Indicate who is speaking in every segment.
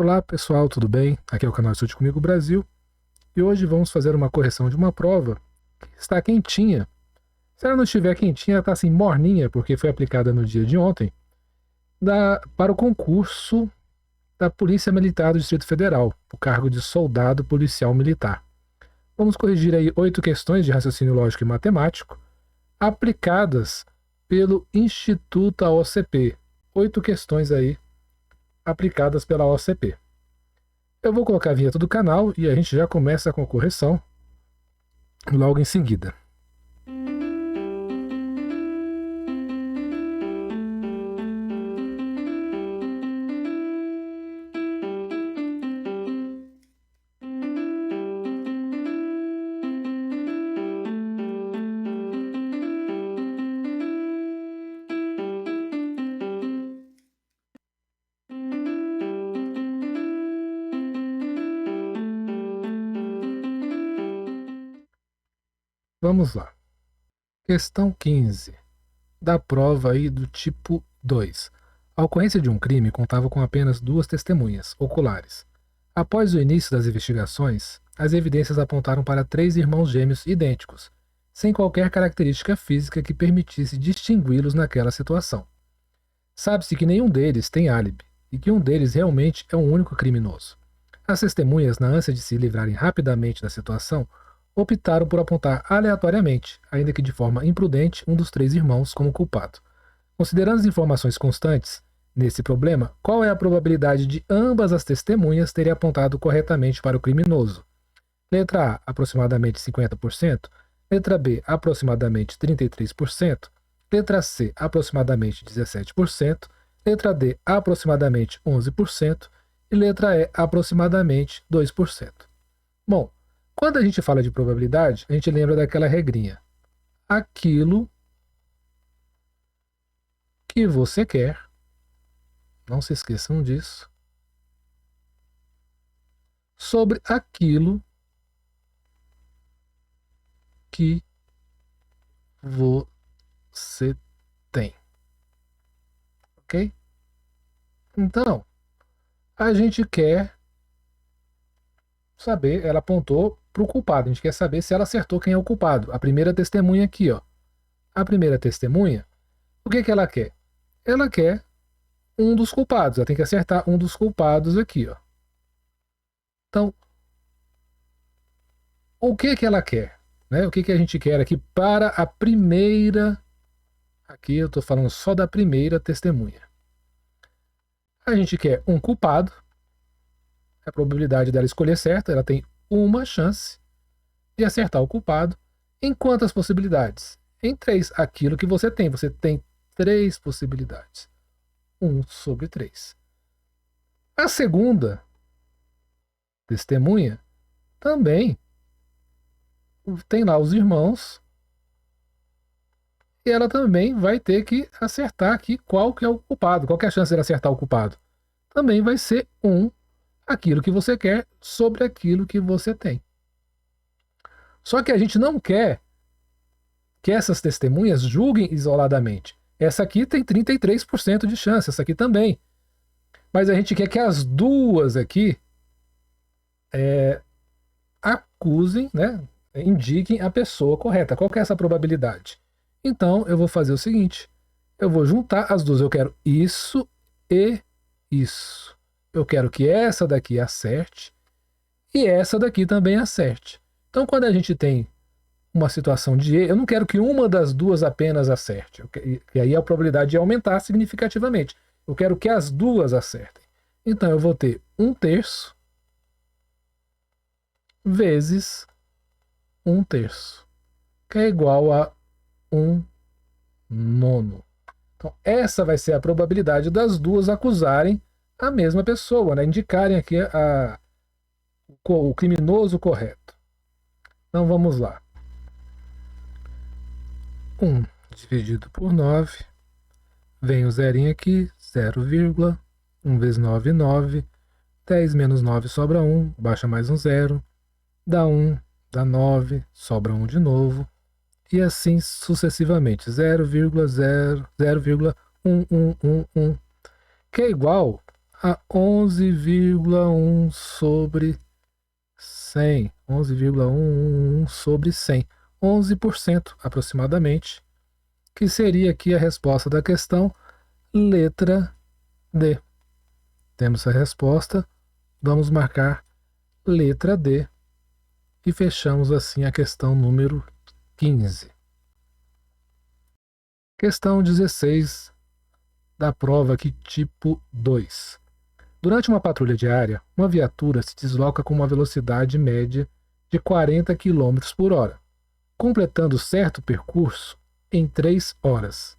Speaker 1: Olá pessoal, tudo bem? Aqui é o canal Estude Comigo Brasil e hoje vamos fazer uma correção de uma prova que está quentinha. Se ela não estiver quentinha, ela está assim morninha porque foi aplicada no dia de ontem para o concurso da Polícia Militar do Distrito Federal, o cargo de soldado policial militar. Vamos corrigir aí 8 questões de raciocínio lógico e matemático aplicadas pelo Instituto OCP. 8 questões aí aplicadas pela OCP. Eu vou colocar a vinheta do canal e a gente já começa com a correção logo em seguida. Vamos lá. Questão 15. Da prova aí do tipo 2. A ocorrência de um crime contava com apenas 2 testemunhas oculares. Após o início das investigações, as evidências apontaram para 3 irmãos gêmeos idênticos, sem qualquer característica física que permitisse distingui-los naquela situação. Sabe-se que nenhum deles tem álibi e que um deles realmente é um único criminoso. As testemunhas, na ânsia de se livrarem rapidamente da situação, optaram por apontar aleatoriamente, ainda que de forma imprudente, um dos 3 irmãos como culpado. Considerando as informações constantes nesse problema, qual é a probabilidade de ambas as testemunhas terem apontado corretamente para o criminoso? Letra A, aproximadamente 50%. Letra B, aproximadamente 33%. Letra C, aproximadamente 17%. Letra D, aproximadamente 11%. E letra E, aproximadamente 2%. Bom, quando a gente fala de probabilidade, a gente lembra daquela regrinha. Aquilo que você quer, não se esqueçam disso, sobre aquilo que você tem. Ok? Então, a gente quer saber, ela apontou para o culpado, a gente quer saber se ela acertou quem é o culpado. A primeira testemunha aqui, ó. A primeira testemunha, o que ela quer? Ela quer um dos culpados, ela tem que acertar um dos culpados aqui, ó. Então, o que ela quer? Né? O que a gente quer aqui para a primeira... Aqui eu estou falando só da primeira testemunha. A gente quer um culpado. A probabilidade dela escolher certa, ela tem uma chance de acertar o culpado. Em quantas possibilidades? Em 3. Aquilo que você tem. Você tem 3 possibilidades. 1 sobre 3. A segunda testemunha também tem lá os irmãos e ela também vai ter que acertar aqui qual que é o culpado. Qual que é a chance de acertar o culpado? Também vai ser 1, aquilo que você quer sobre aquilo que você tem. Só que a gente não quer que essas testemunhas julguem isoladamente. Essa aqui tem 33% de chance, essa aqui também. Mas a gente quer que as duas aqui acusem, né, indiquem a pessoa correta. Qual que é essa probabilidade? Então, eu vou fazer o seguinte. Eu vou juntar as duas. Eu quero isso e isso. Eu quero que essa daqui acerte e essa daqui também acerte. Então, quando a gente tem uma situação de E, eu não quero que uma das duas apenas acerte. E aí a probabilidade de aumentar significativamente. Eu quero que as duas acertem. Então, eu vou ter 1/3 vezes 1/3, que é igual a 1/9. Então, essa vai ser a probabilidade das duas acusarem a mesma pessoa, né? Indicarem aqui o criminoso correto. Então, vamos lá. 1 dividido por 9, vem o zerinho aqui, 0, 1 vezes 9, 9, 10 menos 9 sobra 1, baixa mais um 0, dá 1, dá 9, sobra 1 de novo, e assim sucessivamente, 0,0,0,1111, que é igual a 11,1 sobre 100. 11,111 sobre 100. 11% aproximadamente, que seria aqui a resposta da questão, letra D. Temos a resposta, vamos marcar letra D e fechamos assim a questão número 15. Questão 16 da prova aqui, tipo 2. Durante uma patrulha diária, uma viatura se desloca com uma velocidade média de 40 km por hora, completando certo percurso em 3 horas.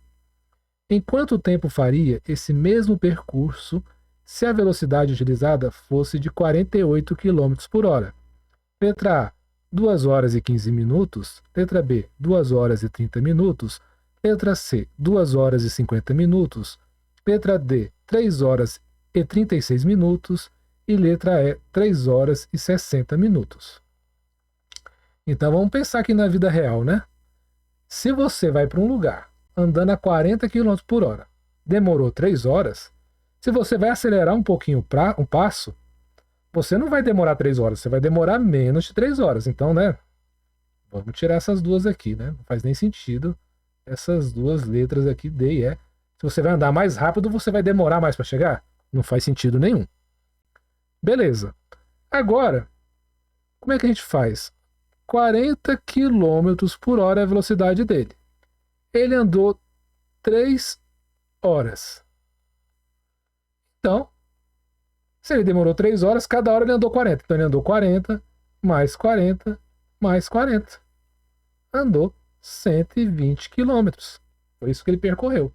Speaker 1: Em quanto tempo faria esse mesmo percurso se a velocidade utilizada fosse de 48 km por hora? Letra A, 2 horas e 15 minutos. Letra B, 2 horas e 30 minutos. Letra C, 2 horas e 50 minutos. Letra D, 3 horas e 36 minutos. E letra E, 3 horas e 60 minutos. Então vamos pensar aqui na vida real, né? Se você vai para um lugar andando a 40 km por hora, demorou 3 horas, se você vai acelerar um pouquinho um passo, você não vai demorar 3 horas, você vai demorar menos de 3 horas. Então, né? Vamos tirar essas duas aqui, né? Não faz nem sentido essas duas letras aqui, D e E. Se você vai andar mais rápido, você vai demorar mais para chegar? Não faz sentido nenhum. Beleza. Agora, como é que a gente faz? 40 km por hora é a velocidade dele. Ele andou 3 horas. Então, se ele demorou 3 horas, cada hora ele andou 40. Então ele andou 40, mais 40, mais 40. Andou 120 quilômetros. Foi isso que ele percorreu.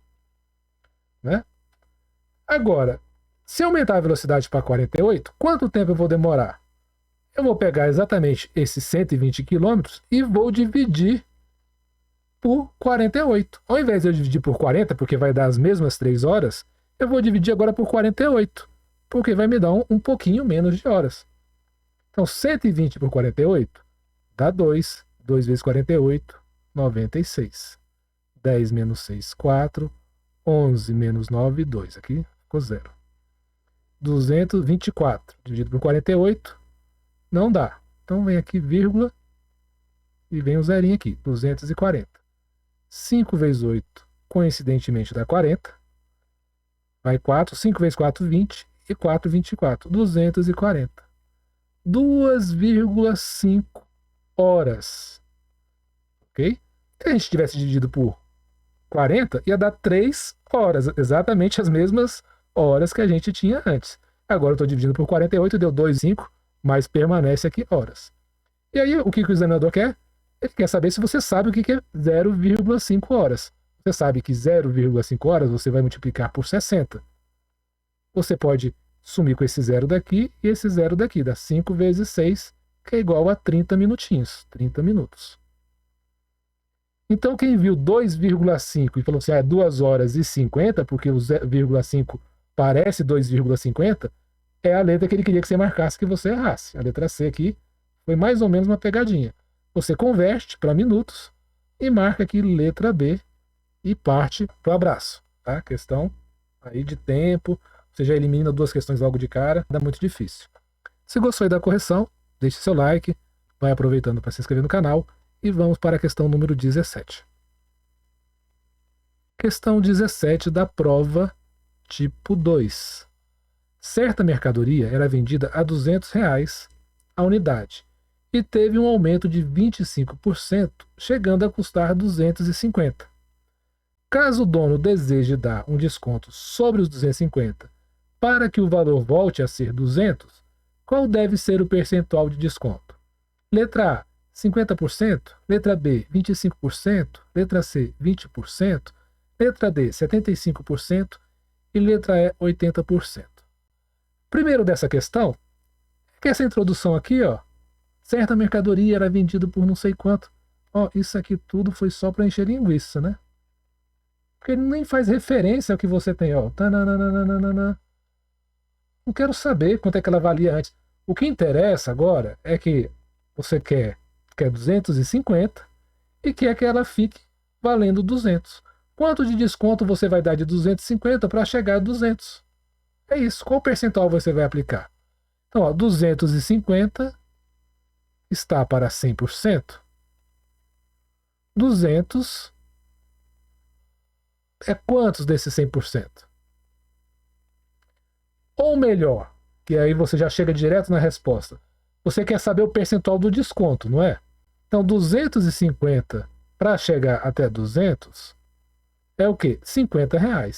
Speaker 1: Né? Agora, se aumentar a velocidade para 48, quanto tempo eu vou demorar? Eu vou pegar exatamente esses 120 quilômetros e vou dividir por 48. Ao invés de eu dividir por 40, porque vai dar as mesmas 3 horas, eu vou dividir agora por 48, porque vai me dar um pouquinho menos de horas. Então, 120 por 48 dá 2. 2 vezes 48, 96. 10 menos 6, 4. 11 menos 9, 2. Aqui ficou 0. 224 dividido por 48 não dá. Então vem aqui vírgula e vem o zerinho aqui, 240. 5 vezes 8, coincidentemente, dá 40. Vai 4, 5 vezes 4, 20. E 4, 24. 240. 2,5 horas. Ok? Se a gente tivesse dividido por 40, ia dar 3 horas. Exatamente as mesmas horas que a gente tinha antes. Agora eu estou dividindo por 48, deu 2,5, mas permanece aqui horas. E aí, o que o examinador quer? Ele quer saber se você sabe o que é 0,5 horas. Você sabe que 0,5 horas você vai multiplicar por 60. Você pode sumir com esse zero daqui e esse zero daqui. Dá 5 vezes 6, que é igual a 30 minutinhos. 30 minutos. Então, quem viu 2,5 e falou assim, é 2 horas e 50, porque o 0,5 parece 2,50, é a letra que ele queria que você marcasse, que você errasse. A letra C aqui foi mais ou menos uma pegadinha. Você converte para minutos e marca aqui letra B e parte para o abraço. Tá? Questão aí de tempo, você já elimina 2 questões logo de cara, dá muito difícil. Se gostou da correção, deixe seu like, vai aproveitando para se inscrever no canal e vamos para a questão número 17. Questão 17 da prova tipo 2. Certa mercadoria era vendida a R$200 a unidade e teve um aumento de 25%, chegando a custar 250. Caso o dono deseje dar um desconto sobre os 250 para que o valor volte a ser 200, qual deve ser o percentual de desconto? Letra A, 50%, letra B, 25%, letra C, 20%, letra D, 75% e letra E, 80%. Primeiro dessa questão, é que essa introdução aqui, ó, certa mercadoria era vendida por não sei quanto. Ó, isso aqui tudo foi só para encher linguiça, né? Porque ele nem faz referência ao que você tem, ó. Tananana. Não quero saber quanto é que ela valia antes. O que interessa agora é que você quer 250 e quer que ela fique valendo 200. Quanto de desconto você vai dar de 250 para chegar a 200? É isso. Qual percentual você vai aplicar? Então, ó, 250 está para 100%. 200 é quantos desses 100%? Ou melhor, que aí você já chega direto na resposta. Você quer saber o percentual do desconto, não é? Então, 250 para chegar até 200 é o quê? R$ 50. R$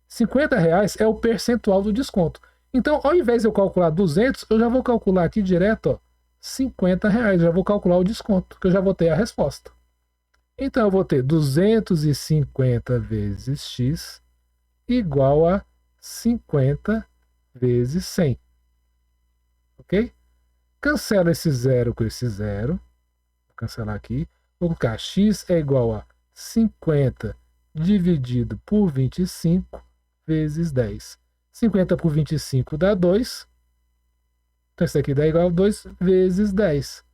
Speaker 1: 50 é o percentual do desconto. Então, ao invés de eu calcular 200, eu já vou calcular aqui direto, ó, R$ 50. Já vou calcular o desconto, que eu já vou ter a resposta. Então, eu vou ter 250 vezes x igual a 50 vezes 100. Ok? Cancela esse zero com esse zero. Vou cancelar aqui. Vou colocar x é igual a 50 dividido por 25 vezes 10. 50 por 25 dá 2. Então, isso aqui dá igual a 2 vezes 10,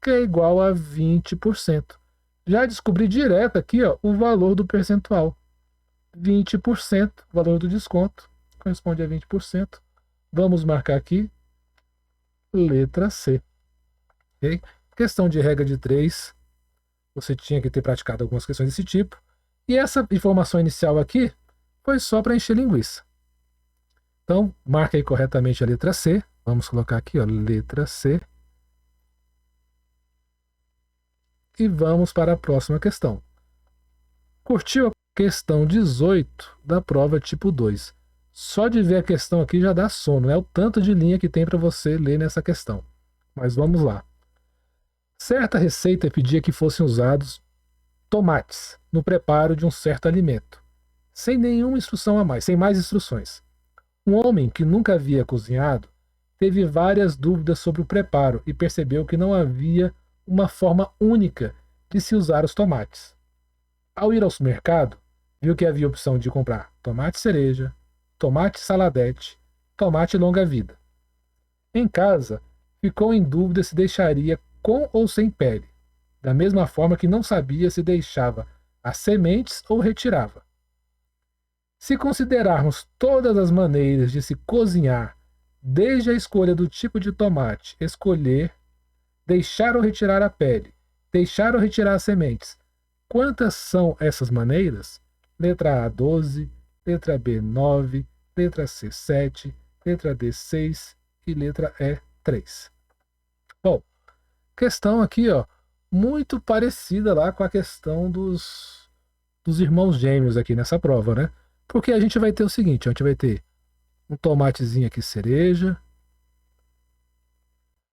Speaker 1: que é igual a 20%. Já descobri direto aqui, ó, o valor do percentual. 20%, o valor do desconto, corresponde a 20%. Vamos marcar aqui, letra C. Okay? Questão de regra de 3, você tinha que ter praticado algumas questões desse tipo. E essa informação inicial aqui foi só para encher linguiça. Então, marca aí corretamente a letra C. Vamos colocar aqui, ó, letra C. E vamos para a próxima questão. Curtiu a questão 18 da prova tipo 2? Só de ver a questão aqui já dá sono. É o tanto de linha que tem para você ler nessa questão. Mas vamos lá. Certa receita pedia que fossem usados tomates no preparo de um certo alimento, sem nenhuma instrução a mais, sem mais instruções. Um homem que nunca havia cozinhado teve várias dúvidas sobre o preparo e percebeu que não havia uma forma única de se usar os tomates. Ao ir ao supermercado, viu que havia a opção de comprar tomate cereja, tomate saladete, tomate longa-vida. Em casa, ficou em dúvida se deixaria com ou sem pele, da mesma forma que não sabia se deixava as sementes ou retirava. Se considerarmos todas as maneiras de se cozinhar, desde a escolha do tipo de tomate, escolher, deixar ou retirar a pele, deixar ou retirar as sementes, quantas são essas maneiras? Letra A, 12, letra B, 9, letra C, 7, letra D, 6 e letra E, 3. Bom, questão aqui, ó, muito parecida lá com a questão dos irmãos gêmeos aqui nessa prova, né? Porque a gente vai ter o seguinte, a gente vai ter um tomatezinho aqui cereja,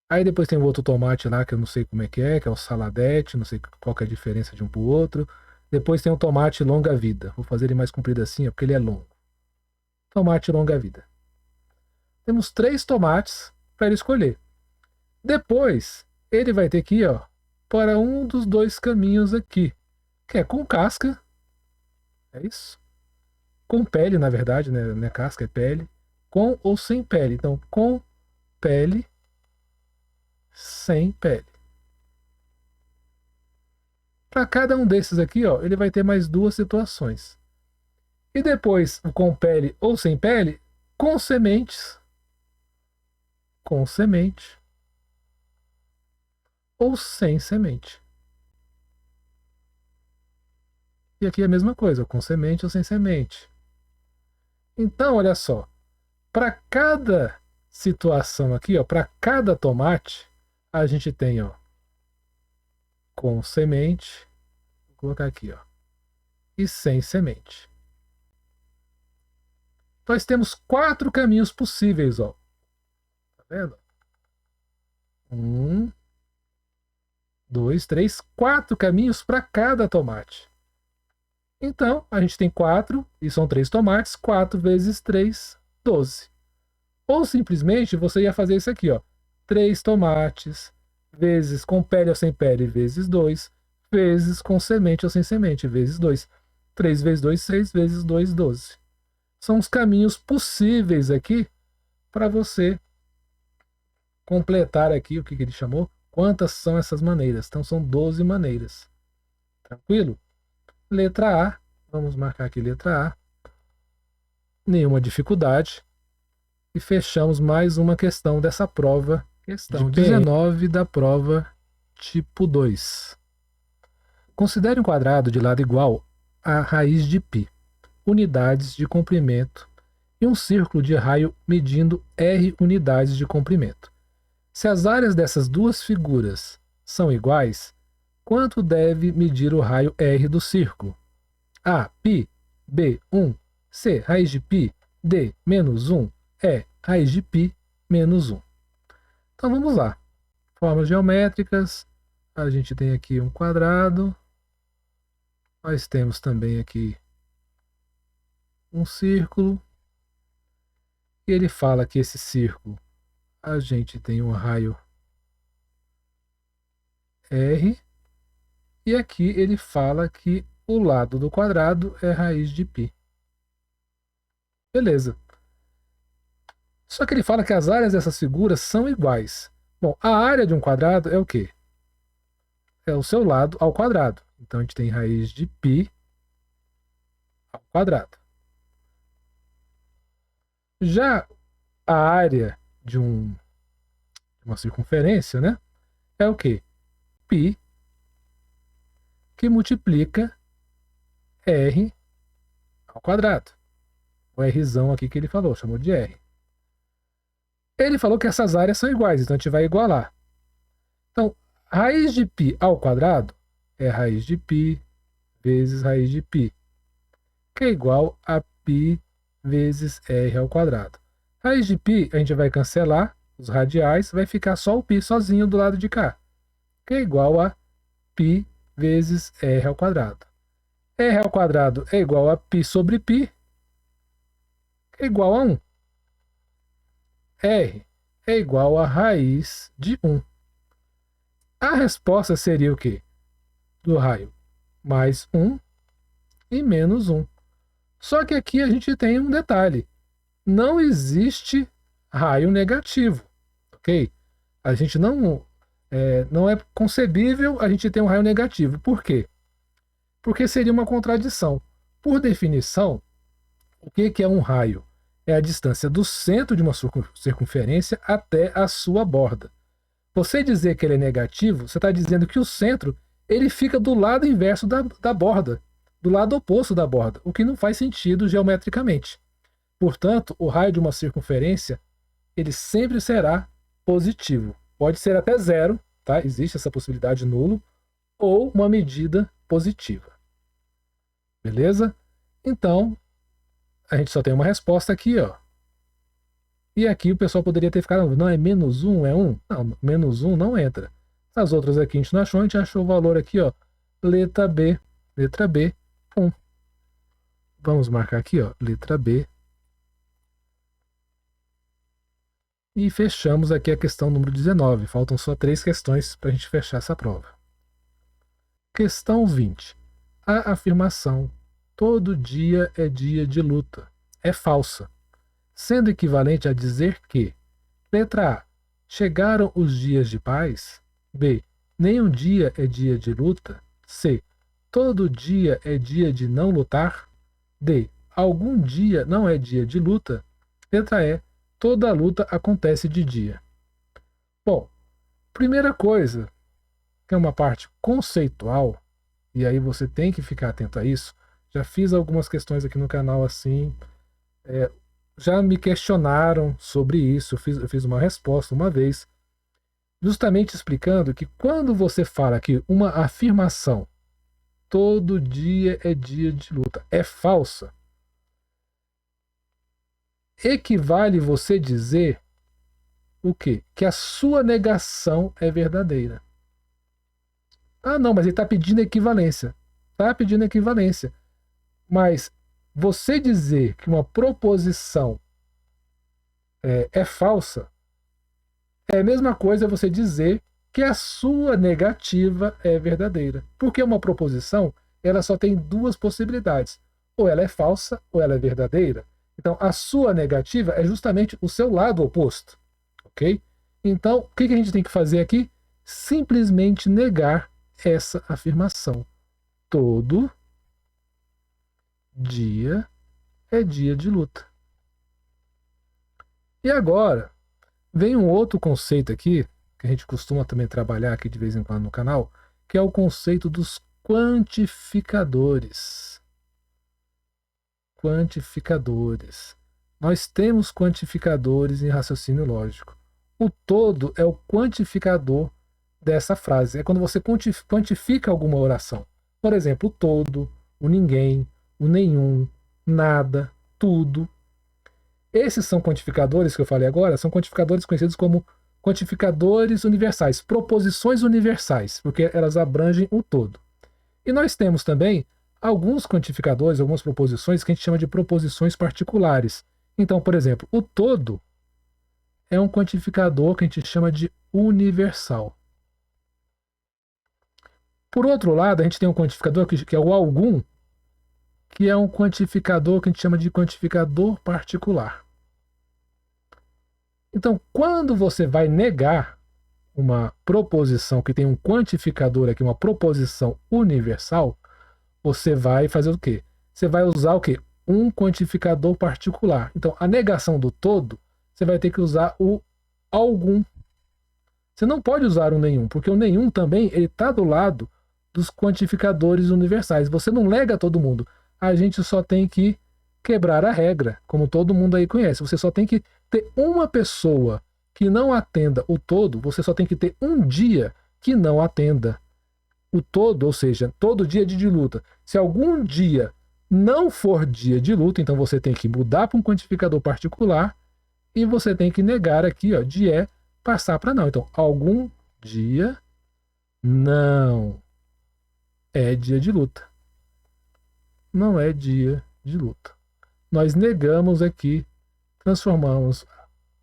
Speaker 1: aí depois tem um outro tomate lá que eu não sei como é, que é o saladete, não sei qual que é a diferença de um pro outro. Depois tem um tomate longa-vida. Vou fazer ele mais comprido assim, ó, porque ele é longo. Tomate longa-vida. Temos 3 tomates para ele escolher. Depois, ele vai ter que ir, ó, para um dos 2 caminhos aqui, que é com casca, é isso? Com pele, na verdade, né? Não é casca, é pele. Com ou sem pele. Então, com pele, sem pele. Para cada um desses aqui, ó, ele vai ter mais 2 situações. E depois, com pele ou sem pele, com sementes, com semente ou sem semente. E aqui é a mesma coisa, com semente ou sem semente. Então, olha só, para cada situação aqui, ó, para cada tomate, a gente tem, ó, com semente, vou colocar aqui, ó, e sem semente. Nós temos 4 caminhos possíveis, ó. Tá vendo? 1, 2, 3, 4 caminhos para cada tomate. Então, a gente tem 4, e são 3 tomates, 4 vezes 3, 12. Ou simplesmente você ia fazer isso aqui, ó. 3 tomates, vezes com pele ou sem pele, vezes 2, vezes com semente ou sem semente, vezes 2. 3 vezes 2, 6, vezes 2, 12. São os caminhos possíveis aqui para você completar aqui o que ele chamou. Quantas são essas maneiras? Então, são 12 maneiras. Tranquilo? Letra A. Vamos marcar aqui letra A. Nenhuma dificuldade. E fechamos mais uma questão dessa prova, questão 19 da prova tipo 2. Considere um quadrado de lado igual à raiz de π, unidades de comprimento, e um círculo de raio medindo r unidades de comprimento. Se as áreas dessas duas figuras são iguais, quanto deve medir o raio r do círculo? A, π, B, 1, C, raiz de π, D, menos 1, E, raiz de π, menos 1. Então vamos lá. Formas geométricas, a gente tem aqui um quadrado, nós temos também aqui um círculo, e ele fala que esse círculo, a gente tem um raio R, e aqui ele fala que o lado do quadrado é raiz de π. Beleza. Só que ele fala que as áreas dessas figuras são iguais. Bom, a área de um quadrado é o quê? É o seu lado ao quadrado. Então a gente tem raiz de π ao quadrado. Já a área de uma circunferência, né, é o quê? Π que multiplica R ao quadrado. O Rzão aqui que ele falou, chamou de R. Ele falou que essas áreas são iguais, então a gente vai igualar. Então, raiz de π ao quadrado é raiz de π vezes raiz de π, que é igual a π vezes r ao quadrado. Raiz de π a gente vai cancelar os radiais, vai ficar só o π sozinho do lado de cá, que é igual a π vezes r ao quadrado. R ao quadrado é igual a π sobre π, que é igual a 1. R é igual a raiz de 1. A resposta seria o quê? Do raio mais 1 e menos 1. Só que aqui a gente tem um detalhe. Não existe raio negativo, ok? A gente não é concebível a gente ter um raio negativo. Por quê? Porque seria uma contradição. Por definição, o que é um raio? É a distância do centro de uma circunferência até a sua borda. Você dizer que ele é negativo, você está dizendo que o centro ele fica do lado inverso da borda, do lado oposto da borda, o que não faz sentido geometricamente. Portanto, o raio de uma circunferência ele sempre será positivo. Pode ser até zero, tá? Existe essa possibilidade nulo, ou uma medida positiva. Beleza? Então, a gente só tem uma resposta aqui, ó. E aqui o pessoal poderia ter ficado, não, é menos 1, é 1? Não, menos 1 não entra. As outras aqui a gente não achou, a gente achou o valor aqui, ó. Letra B, 1. Vamos marcar aqui, ó, letra B. E fechamos aqui a questão número 19. Faltam só 3 questões para a gente fechar essa prova. Questão 20. A afirmação todo dia é dia de luta é falsa, sendo equivalente a dizer que: letra A, chegaram os dias de paz. B, nenhum dia é dia de luta. C, todo dia é dia de não lutar. D, algum dia não é dia de luta. Letra E, toda luta acontece de dia. Bom, primeira coisa, que é uma parte conceitual, e aí você tem que ficar atento a isso. Já fiz algumas questões aqui no canal assim, já me questionaram sobre isso, eu fiz uma resposta uma vez, justamente explicando que quando você fala que uma afirmação todo dia é dia de luta é falsa, equivale você dizer o quê? Que a sua negação é verdadeira. Ah, não, mas ele está pedindo equivalência. Está pedindo equivalência. Mas você dizer que uma proposição é falsa é a mesma coisa você dizer que a sua negativa é verdadeira. Porque uma proposição ela só tem duas possibilidades. Ou ela é falsa ou ela é verdadeira. Então, a sua negativa é justamente o seu lado oposto. Ok? Então, o que a gente tem que fazer aqui? Simplesmente negar essa afirmação. Todo dia é dia de luta. E agora, vem um outro conceito aqui, que a gente costuma também trabalhar aqui de vez em quando no canal, que é o conceito dos quantificadores. Quantificadores. Nós temos quantificadores em raciocínio lógico. O todo é o quantificador dessa frase. É quando você quantifica alguma oração. Por exemplo, o todo, o ninguém, o nenhum, nada, tudo. Esses são quantificadores que eu falei agora, são quantificadores conhecidos como quantificadores universais, proposições universais, porque elas abrangem o todo. E nós temos também alguns quantificadores, algumas proposições que a gente chama de proposições particulares. Então, por exemplo, o todo é um quantificador que a gente chama de universal. Por outro lado, a gente tem um quantificador que é o algum, que é um quantificador que a gente chama de quantificador particular. Então, quando você vai negar uma proposição que tem um quantificador aqui, uma proposição universal, você vai fazer o quê? Você vai usar o quê? Um quantificador particular. Então, a negação do todo, você vai ter que usar o algum. Você não pode usar o nenhum, porque o nenhum também está do lado dos quantificadores universais. Você não nega todo mundo. A gente só tem que quebrar a regra, como todo mundo aí conhece. Você só tem que ter uma pessoa que não atenda o todo, você só tem que ter um dia que não atenda o todo, ou seja, todo dia de luta. Se algum dia não for dia de luta, então você tem que mudar para um quantificador particular e você tem que negar aqui, ó, de é passar para não. Então, algum dia não é dia de luta. Não é dia de luta. Nós negamos aqui, transformamos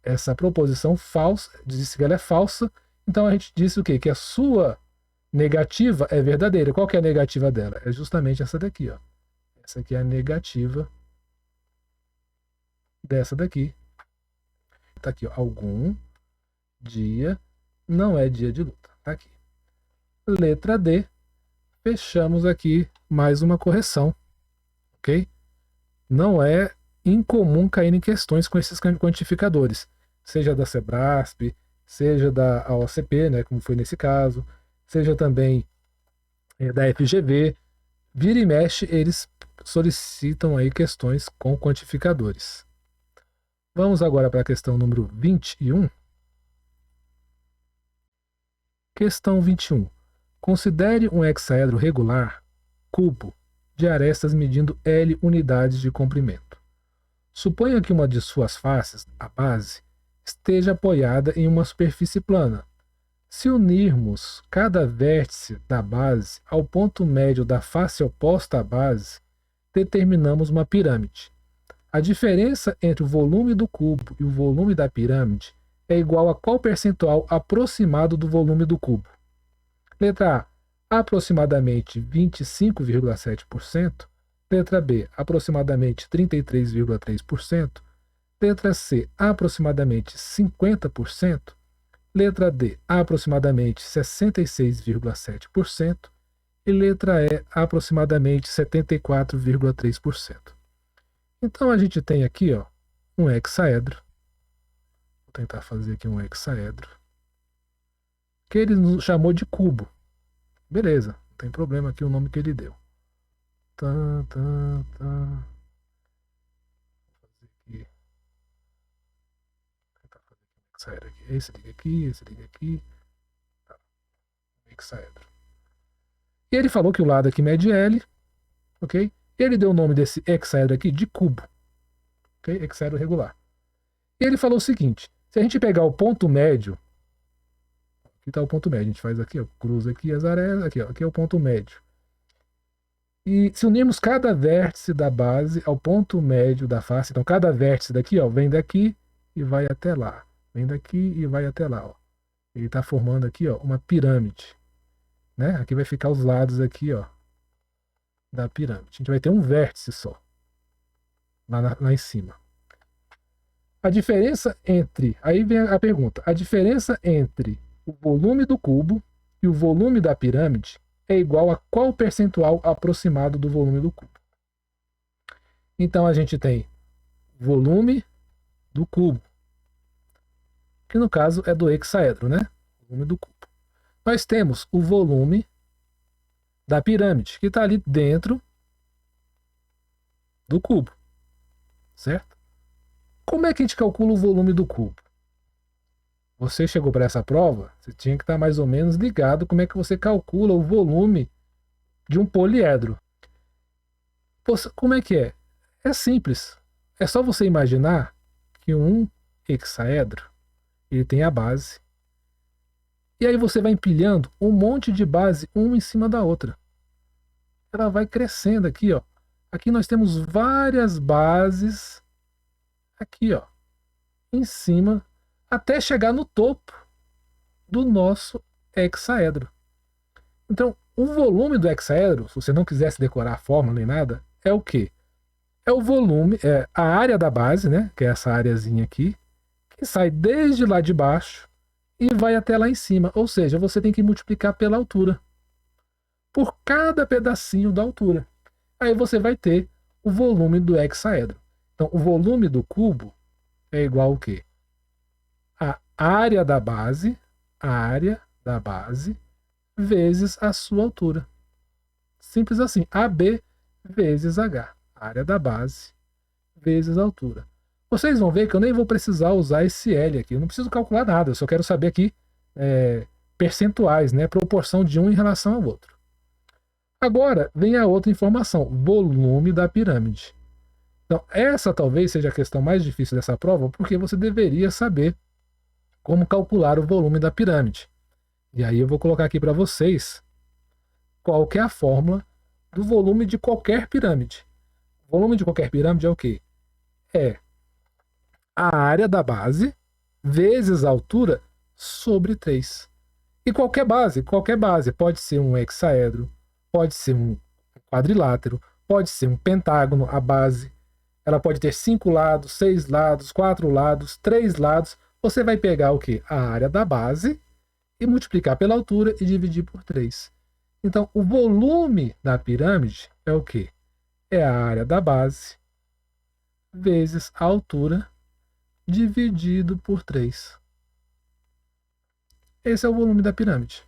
Speaker 1: essa proposição falsa, disse que ela é falsa, então a gente disse o quê? Que a sua negativa é verdadeira. Qual que é a negativa dela? É justamente essa daqui, ó. Essa aqui é a negativa dessa daqui. Tá aqui, ó. Algum dia não é dia de luta. Tá aqui. Letra D. Fechamos aqui mais uma correção. Ok? Não é incomum cair em questões com esses quantificadores. Seja da Sebrasp, seja da OCP, né, como foi nesse caso, seja também da FGV. Vira e mexe, eles solicitam aí questões com quantificadores. Vamos agora para a questão número 21. Questão 21. Considere um hexaedro regular, cubo, de arestas medindo L unidades de comprimento. Suponha que uma de suas faces, a base, esteja apoiada em uma superfície plana. Se unirmos cada vértice da base ao ponto médio da face oposta à base, determinamos uma pirâmide. A diferença entre o volume do cubo e o volume da pirâmide é igual a qual percentual aproximado do volume do cubo? Letra A, aproximadamente 25,7%. Letra B, aproximadamente 33,3%. Letra C, aproximadamente 50%. Letra D, aproximadamente 66,7%. E letra E, aproximadamente 74,3%. Então a gente tem aqui, ó, um hexaedro. Vou tentar fazer aqui um hexaedro. Que ele nos chamou de cubo. Beleza, não tem problema aqui o nome que ele deu. Tá. Vou fazer aqui. Tentar fazer aqui um hexaedro aqui. Esse liga aqui, esse liga aqui. Tá. Hexaedro. E ele falou que o lado aqui mede L, ok? Ele deu o nome desse hexaedro aqui de cubo, ok? Hexaedro regular. E ele falou o seguinte: se a gente pegar o ponto médio, aqui está o ponto médio, a gente faz aqui, ó, cruza aqui as arestas, aqui, ó, aqui é o ponto médio. E se unirmos cada vértice da base ao ponto médio da face, então cada vértice daqui, ó, vem daqui e vai até lá, vem daqui e vai até lá, ó. Ele está formando aqui, ó, uma pirâmide, né? Aqui vai ficar os lados aqui, ó, da pirâmide. A gente vai ter um vértice só, lá em cima. A diferença entre, aí vem a pergunta, a diferença entre o volume do cubo e o volume da pirâmide é igual a qual percentual aproximado do volume do cubo? Então a gente tem volume do cubo que no caso é do hexaedro, né? O volume do cubo. Nós temos o volume da pirâmide, que está ali dentro do cubo, certo? Como é que a gente calcula o volume do cubo? Você chegou para essa prova, você tinha que estar mais ou menos ligado como é que você calcula o volume de um poliedro. Como é que é? É simples. É só você imaginar que um hexaedro ele tem a base. E aí você vai empilhando um monte de base uma em cima da outra. Ela vai crescendo aqui, ó. Aqui nós temos várias bases aqui, ó, em cima, até chegar no topo do nosso hexaedro. Então, o volume do hexaedro, se você não quisesse decorar a fórmula nem nada, é o quê? É o volume, é a área da base, né, que é essa areazinha aqui, que sai desde lá de baixo e vai até lá em cima. Ou seja, você tem que multiplicar pela altura, por cada pedacinho da altura. Aí você vai ter o volume do hexaedro. Então, o volume do cubo é igual ao quê? A área da base vezes a sua altura. Simples assim, AB vezes H. Área da base vezes a altura. Vocês vão ver que eu nem vou precisar usar esse L aqui. Eu não preciso calcular nada, eu só quero saber aqui percentuais, né? Proporção de um em relação ao outro. Agora vem a outra informação, volume da pirâmide. Então, essa talvez seja a questão mais difícil dessa prova, porque você deveria saber como calcular o volume da pirâmide. E aí eu vou colocar aqui para vocês qual que é a fórmula do volume de qualquer pirâmide. O volume de qualquer pirâmide é o quê? É a área da base vezes a altura sobre 3. E qualquer base, pode ser um hexaedro, pode ser um quadrilátero, pode ser um pentágono, a base. Ela pode ter 5 lados, 6 lados, 4 lados, 3 lados. Você vai pegar o quê? A área da base e multiplicar pela altura e dividir por 3. Então, o volume da pirâmide é o quê? É a área da base vezes a altura dividido por 3. Esse é o volume da pirâmide.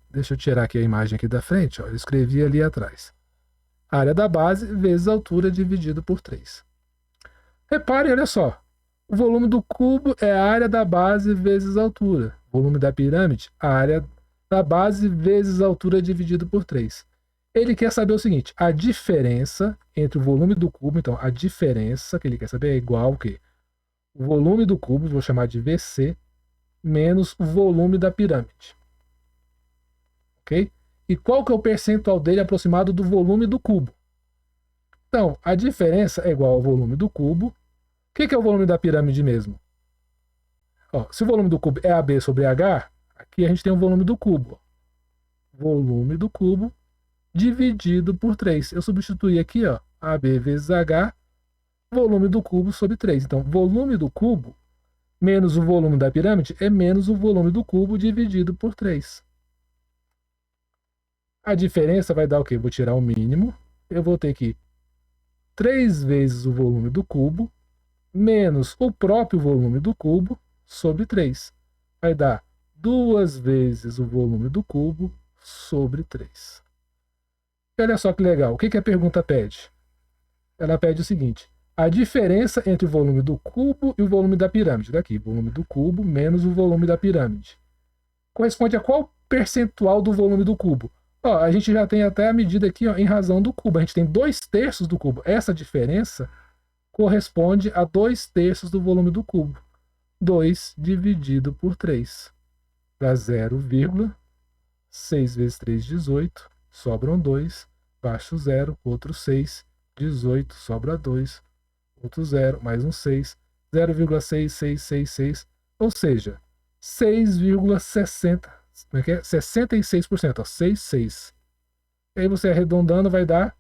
Speaker 1: Deixa eu tirar aqui a imagem aqui da frente. Ó. Eu escrevi ali atrás. Área da base vezes a altura dividido por 3. Repare, olha só. O volume do cubo é a área da base vezes a altura. O volume da pirâmide, a área da base vezes a altura dividido por 3. Ele quer saber o seguinte, a diferença entre o volume do cubo, então a diferença que ele quer saber é igual ao quê? O volume do cubo, vou chamar de VC, menos o volume da pirâmide. Ok? E qual que é o percentual dele aproximado do volume do cubo? Então, a diferença é igual ao volume do cubo. O que é o volume da pirâmide mesmo? Ó, se o volume do cubo é AB sobre H, aqui a gente tem o volume do cubo. Volume do cubo dividido por 3. Eu substituí aqui, ó, AB vezes H, volume do cubo sobre 3. Então, volume do cubo menos o volume da pirâmide é menos o volume do cubo dividido por 3. A diferença vai dar o quê? Vou tirar o mínimo. Eu vou ter aqui 3 vezes o volume do cubo menos o próprio volume do cubo sobre 3. Vai dar 2 vezes o volume do cubo sobre 3. E olha só que legal. O que a pergunta pede? Ela pede o seguinte. A diferença entre o volume do cubo e o volume da pirâmide. Daqui, volume do cubo menos o volume da pirâmide. Corresponde a qual percentual do volume do cubo? Ó, a gente já tem até a medida aqui, ó, em razão do cubo. A gente tem 2/3 do cubo. Essa diferença corresponde a 2/3 do volume do cubo. 2 dividido por 3. Dá 0,6 vezes 3, 18. Sobram 2. Baixo 0, outro 6. 18, sobra 2. Outro 0, mais um 6. 0,6666. Ou seja, 6,60. Como é que é? 66%. Ó, 66. E aí você arredondando vai dar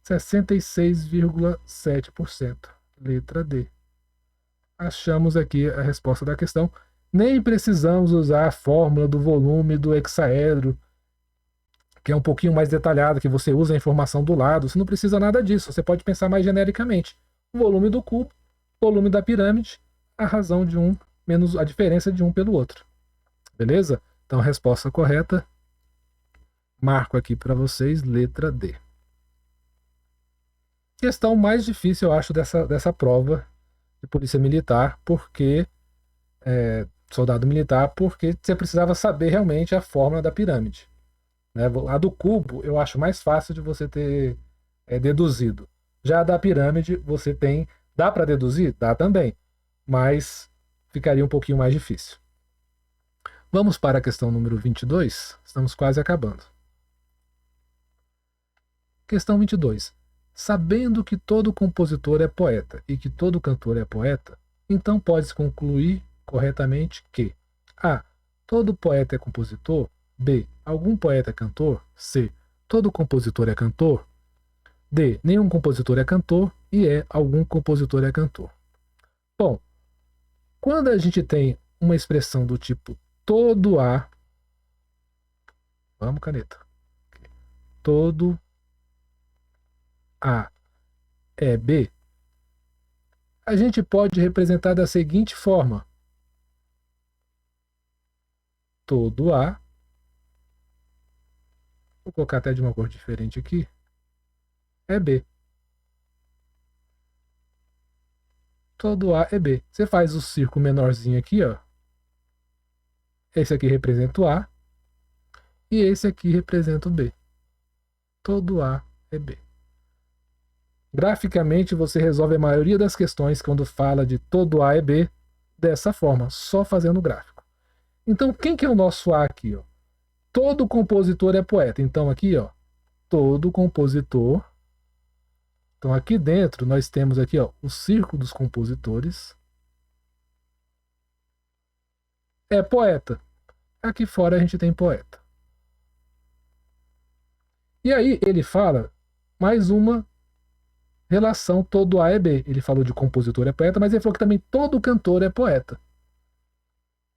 Speaker 1: 66,7%. Letra D. Achamos aqui a resposta da questão. Nem precisamos usar a fórmula do volume do hexaedro, que é um pouquinho mais detalhada, que você usa a informação do lado. Você não precisa nada disso. Você pode pensar mais genericamente. O volume do cubo, volume da pirâmide, a razão de 1 menos a diferença de um pelo outro. Beleza? Então, resposta correta, marco aqui para vocês, letra D. Questão mais difícil, eu acho, dessa prova de polícia militar, porque soldado militar, porque você precisava saber realmente a fórmula da pirâmide. Né? A do cubo eu acho mais fácil de você ter deduzido. Já a da pirâmide você tem. Dá para deduzir? Dá também. Mas ficaria um pouquinho mais difícil. Vamos para a questão número 22. Estamos quase acabando. Questão 22. Sabendo que todo compositor é poeta e que todo cantor é poeta, então pode-se concluir corretamente que A. Todo poeta é compositor. B. Algum poeta é cantor. C. Todo compositor é cantor. D. Nenhum compositor é cantor. E E. Algum compositor é cantor. Bom, quando a gente tem uma expressão do tipo todo A, vamos caneta, todo A é B, a gente pode representar da seguinte forma: todo A, vou colocar até de uma cor diferente aqui, é B. Todo A é B. Você faz o círculo menorzinho aqui, ó. Esse aqui representa o A e esse aqui representa o B. Todo A é B. Graficamente, você resolve a maioria das questões quando fala de todo A é B dessa forma, só fazendo o gráfico. Então, quem que é o nosso A aqui? Ó? Todo compositor é poeta. Então, aqui, ó, todo compositor. Então, aqui dentro, nós temos aqui, ó, o círculo dos compositores. É poeta. Aqui fora a gente tem poeta. E aí ele fala mais uma relação, todo A é B. Ele falou de compositor é poeta, mas ele falou que também todo cantor é poeta.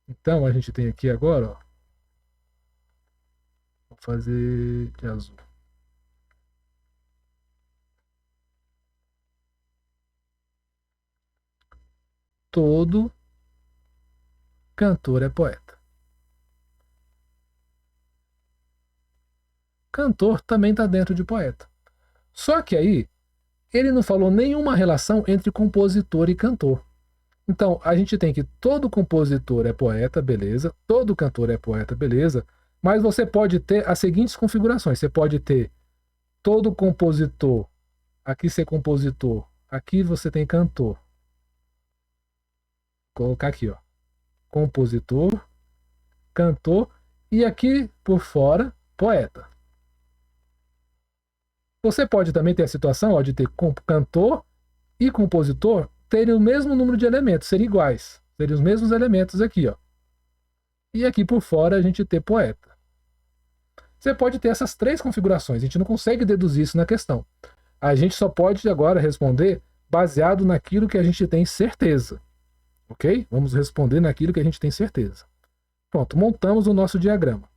Speaker 1: Então a gente tem aqui agora, ó, vou fazer de azul. Todo cantor é poeta. Cantor também está dentro de poeta. Só que aí ele não falou nenhuma relação entre compositor e cantor. Então, a gente tem que todo compositor é poeta, beleza. Todo cantor é poeta, beleza. Mas você pode ter as seguintes configurações. Você pode ter todo compositor, aqui ser compositor, aqui você tem cantor. Vou colocar aqui, ó. Compositor, cantor e aqui por fora, poeta. Você pode também ter a situação, ó, de ter cantor e compositor terem o mesmo número de elementos, serem iguais. Seriam os mesmos elementos aqui, ó. E aqui por fora a gente ter poeta. Você pode ter essas três configurações. A gente não consegue deduzir isso na questão. A gente só pode agora responder baseado naquilo que a gente tem certeza. Ok? Vamos responder naquilo que a gente tem certeza. Pronto, montamos o nosso diagrama.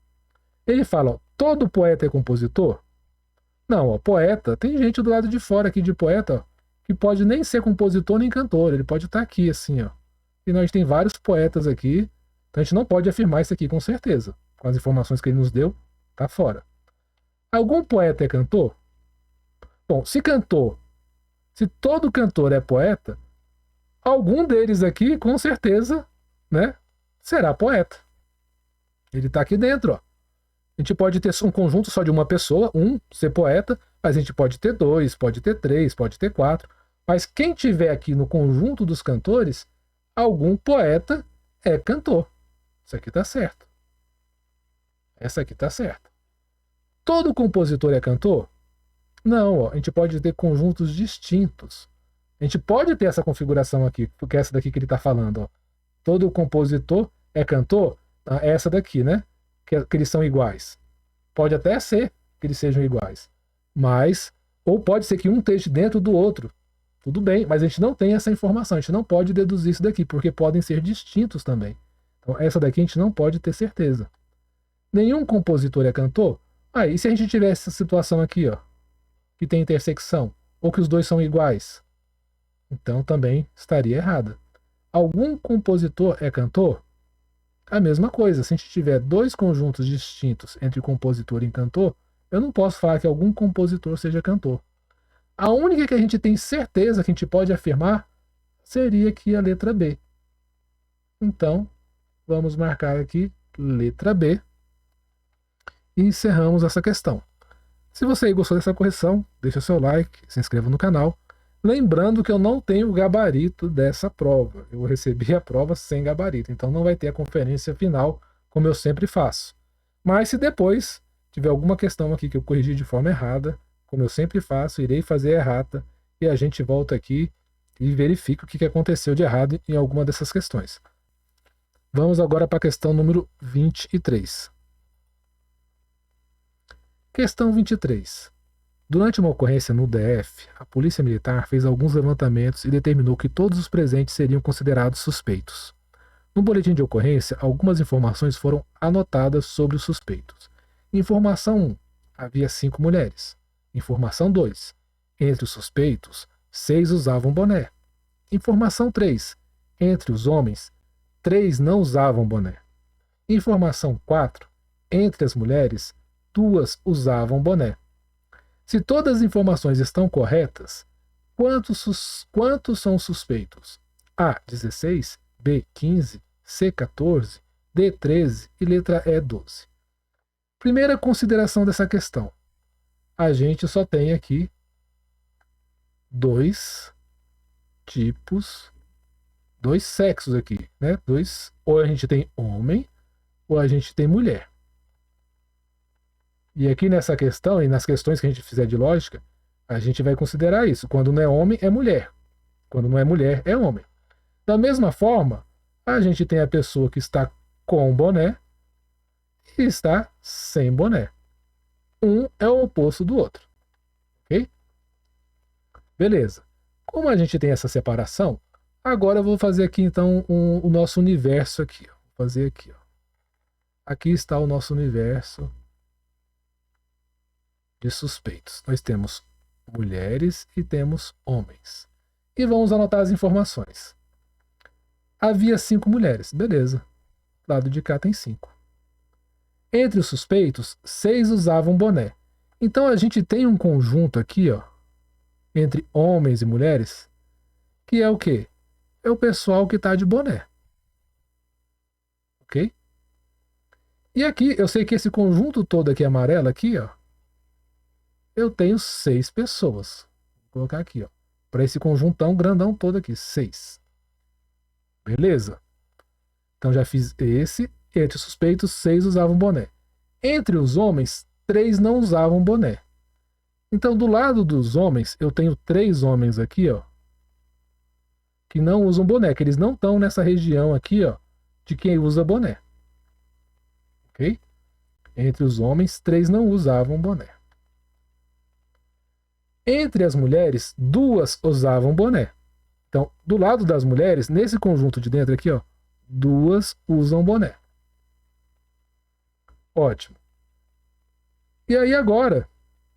Speaker 1: Ele fala, ó, todo poeta é compositor? Não, ó, poeta, tem gente do lado de fora aqui de poeta, ó, que pode nem ser compositor nem cantor, ele pode estar aqui assim, ó. E nós tem vários poetas aqui, então a gente não pode afirmar isso aqui com certeza. Com as informações que ele nos deu, tá fora. Algum poeta é cantor? Bom, se todo cantor é poeta, algum deles aqui, com certeza, né, será poeta. Ele está aqui dentro, ó. A gente pode ter um conjunto só de uma pessoa, ser poeta, mas a gente pode ter dois, pode ter três, pode ter quatro. Mas quem tiver aqui no conjunto dos cantores, algum poeta é cantor. Isso aqui tá certo. Essa aqui tá certa. Todo compositor é cantor? Não, ó, a gente pode ter conjuntos distintos. A gente pode ter essa configuração aqui, porque é essa daqui que ele está falando. Ó. Todo compositor é cantor? É essa daqui, né? Que eles são iguais. Pode até ser que eles sejam iguais. Mas, ou pode ser que um esteja dentro do outro. Tudo bem, mas a gente não tem essa informação. A gente não pode deduzir isso daqui, porque podem ser distintos também. Então, essa daqui a gente não pode ter certeza. Nenhum compositor é cantor? E se a gente tiver essa situação aqui, ó, que tem intersecção, ou que os dois são iguais? Então também estaria errada. Algum compositor é cantor? A mesma coisa, se a gente tiver dois conjuntos distintos entre compositor e cantor, eu não posso falar que algum compositor seja cantor. A única que a gente tem certeza que a gente pode afirmar seria aqui a letra B. Então, vamos marcar aqui letra B e encerramos essa questão. Se você gostou dessa correção, deixa seu like, se inscreva no canal. Lembrando que eu não tenho o gabarito dessa prova. Eu recebi a prova sem gabarito, então não vai ter a conferência final, como eu sempre faço. Mas se depois tiver alguma questão aqui que eu corrigi de forma errada, como eu sempre faço, irei fazer a errata e a gente volta aqui e verifica o que aconteceu de errado em alguma dessas questões. Vamos agora para a questão número 23. Questão 23. Durante uma ocorrência no DF, a Polícia Militar fez alguns levantamentos e determinou que todos os presentes seriam considerados suspeitos. No boletim de ocorrência, algumas informações foram anotadas sobre os suspeitos. Informação 1. Havia 5 mulheres. Informação 2. Entre os suspeitos, 6 usavam boné. Informação 3. Entre os homens, 3 não usavam boné. Informação 4. Entre as mulheres, 2 usavam boné. Se todas as informações estão corretas, quantos são suspeitos? A, 16, B, 15, C, 14, D, 13 e letra E, 12. Primeira consideração dessa questão. A gente só tem aqui 2 tipos, 2 sexos aqui, né? Ou a gente tem homem, ou a gente tem mulher. E aqui nessa questão, e nas questões que a gente fizer de lógica, a gente vai considerar isso. Quando não é homem, é mulher. Quando não é mulher, é homem. Da mesma forma, a gente tem a pessoa que está com boné e está sem boné. Um é o oposto do outro. Ok? Beleza. Como a gente tem essa separação, agora eu vou fazer aqui então o nosso universo aqui. Vou fazer aqui. Aqui está o nosso universo de suspeitos. Nós temos mulheres e temos homens. E vamos anotar as informações. Havia 5 mulheres. Beleza. Lado de cá tem 5. Entre os suspeitos, 6 usavam boné. Então a gente tem um conjunto aqui, entre homens e mulheres, que é o quê? É o pessoal que está de boné. Ok? E aqui, eu sei que esse conjunto todo aqui amarelo, aqui, eu tenho 6 pessoas. Vou colocar aqui, para esse conjuntão grandão todo aqui, 6. Beleza? Então já fiz esse. Entre os suspeitos, 6 usavam boné. Entre os homens, 3 não usavam boné. Então, do lado dos homens, eu tenho 3 homens aqui, que não usam boné, que eles não estão nessa região aqui, de quem usa boné. Ok? Entre os homens, 3 não usavam boné. Entre as mulheres, 2 usavam boné. Então, do lado das mulheres, nesse conjunto de dentro aqui, 2 usam boné. Ótimo. E aí agora,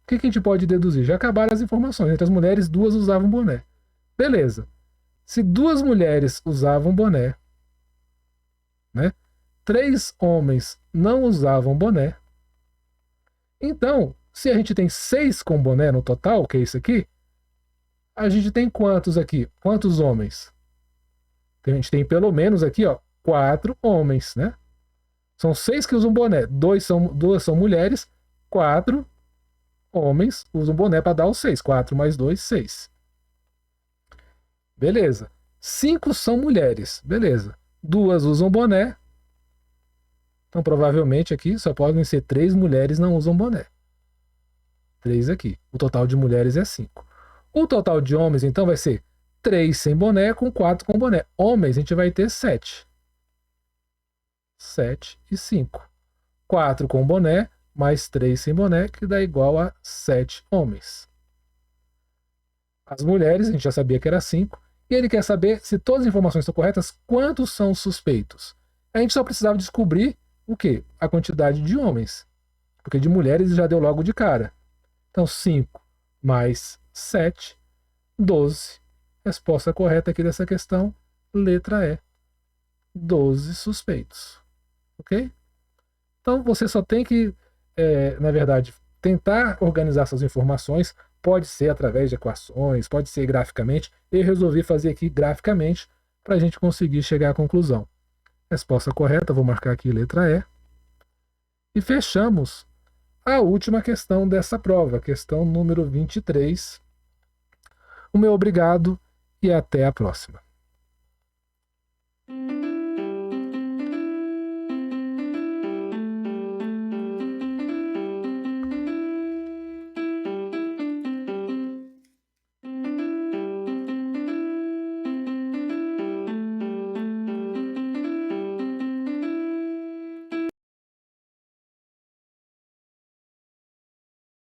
Speaker 1: o que a gente pode deduzir? Já acabaram as informações. Entre as mulheres, 2 usavam boné. Beleza. Se 2 mulheres usavam boné, né? 3 homens não usavam boné. Então, se a gente tem 6 com boné no total, que é isso aqui, a gente tem quantos aqui? Quantos homens? A gente tem pelo menos aqui, 4 homens, né? São 6 que usam boné. 2 são mulheres, 4 homens usam boné para dar os 6. 4 mais 2, 6. Beleza. 5 são mulheres. Beleza. 2 usam boné. Então, provavelmente aqui só podem ser 3 mulheres não usam boné. 3 aqui. O total de mulheres é 5. O total de homens, então, vai ser 3 sem boné com 4 com boné. Homens, a gente vai ter 7. 7 e 5. 4 com boné, mais 3 sem boné, que dá igual a 7 homens. As mulheres, a gente já sabia que era 5. E ele quer saber, se todas as informações estão corretas, quantos são suspeitos. A gente só precisava descobrir o quê? A quantidade de homens. Porque de mulheres já deu logo de cara. Então, 5 mais 7, 12. Resposta correta aqui dessa questão Letra E, 12 suspeitos. Ok? Então você só tem que, na verdade, tentar organizar essas informações. Pode ser através de equações, pode ser graficamente. Eu resolvi fazer aqui graficamente para a gente conseguir chegar à conclusão. Resposta correta, vou marcar aqui letra E. E fechamos a última questão dessa prova, questão número 23. O meu obrigado e até a próxima.